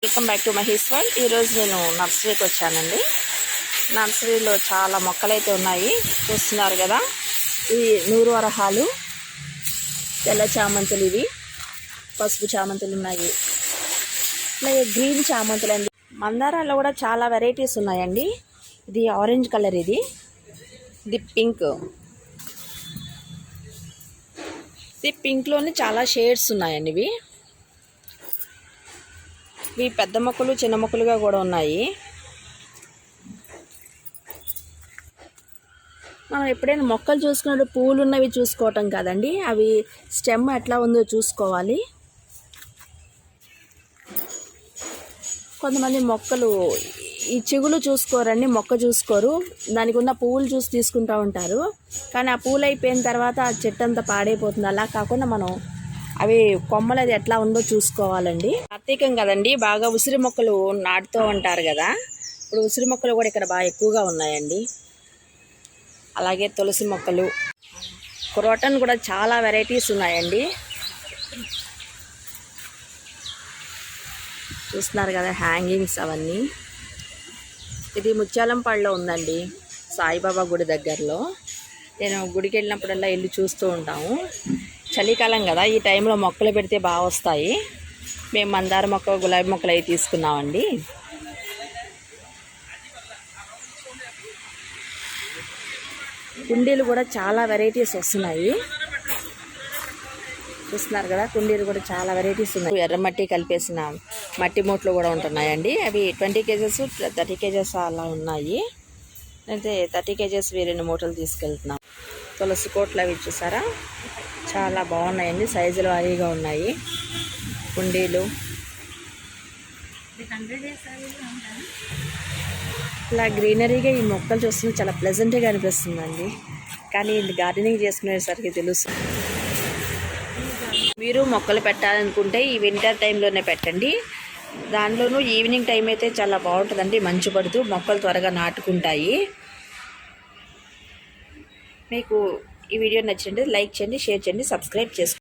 Welcome back to Mahesh world. ఈరోజు నేను నర్సరీకి వచ్చానండి. నర్సరీలో చాలా మొక్కలైతే ఉన్నాయి, చూస్తున్నారు కదా. ఈ నూరు వరహాలు, తెల్ల చామంతులు, ఇవి పసుపు చామంతులు ఉన్నాయి, అలాగే గ్రీన్ చామంతులు అండి. మందారాల్లో కూడా చాలా వెరైటీస్ ఉన్నాయండి. ఇది ఆరెంజ్ కలర్, ఇది పింక్. ఇది పింక్లోనే చాలా షేడ్స్ ఉన్నాయండి. ఇవి పెద్ద మొక్కలు చిన్న మొక్కలుగా కూడా ఉన్నాయి. మనం ఎప్పుడైనా మొక్కలు చూసుకున్నప్పుడు పూలు ఉన్నవి చూసుకోవటం కాదండి, అవి స్టెమ్ ఎట్లా ఉందో చూసుకోవాలి. కొంతమంది మొక్కలు ఈ చిగులు చూసుకోరండి, మొక్క చూసుకోరు, దానికి ఉన్న పువ్వులు చూసి తీసుకుంటూ ఉంటారు. కానీ ఆ పూలు అయిపోయిన తర్వాత ఆ చెట్టు అంతా పాడైపోతుంది. అలా కాకుండా మనం అవి కొమ్మలు అది ఎట్లా ఉందో చూసుకోవాలండి. కార్తీకం కదండి, బాగా ఉసిరి మొక్కలు నాటుతూ ఉంటారు కదా. ఇప్పుడు ఉసిరి మొక్కలు కూడా ఇక్కడ బాగా ఎక్కువగా ఉన్నాయండి. అలాగే తులసి మొక్కలు, క్రోటన్ కూడా చాలా వెరైటీస్ ఉన్నాయండి. చూస్తున్నారు కదా హ్యాంగింగ్స్ అవన్నీ. ఇది ముత్యాలంపాడులో ఉందండి, సాయిబాబా గుడి దగ్గరలో. నేను గుడికి వెళ్ళినప్పుడల్లా వెళ్ళి చూస్తూ ఉంటాము. చలికాలం కదా, ఈ టైంలో మొక్కలు పెడితే బాగా వస్తాయి. మేము మందార మొక్క, గులాబీ మొక్కలు అవి తీసుకున్నామండి. కుండీలు కూడా చాలా వెరైటీస్ వస్తున్నాయి, చూస్తున్నారు కదా. కుండీలు కూడా చాలా వెరైటీస్ ఉన్నాయి. ఎర్రమట్టి కలిపేసిన మట్టి మూట్లు కూడా ఉంటున్నాయండి. అవి 20 kgs 30 kgs అలా ఉన్నాయి. అయితే 30 kgs 2 మూటలు తీసుకెళ్తున్నాం. తులసి కోట్లు అవి చూసారా, చాలా బాగున్నాయండి, సైజుల వారీగా ఉన్నాయి కుండీలు. ఇలా గ్రీనరీగా ఈ మొక్కలు చూస్తుంటే చాలా ప్లెజెంట్గా అనిపిస్తుందండి. కానీ ఇది గార్డెనింగ్ చేసుకునేసరికి తెలుసు. మీరు మొక్కలు పెట్టాలనుకుంటే ఈ వింటర్ టైంలోనే పెట్టండి. దానిలోనూ ఈవినింగ్ టైం అయితే చాలా బాగుంటుందండి, మంచు పడుతూ మొక్కలు త్వరగా నాటుకుంటాయి. మీకు ఈ వీడియో నచ్చినట్లయితే లైక్ చేయండి, షేర్ చేయండి, సబ్స్క్రైబ్ చేసుకోండి.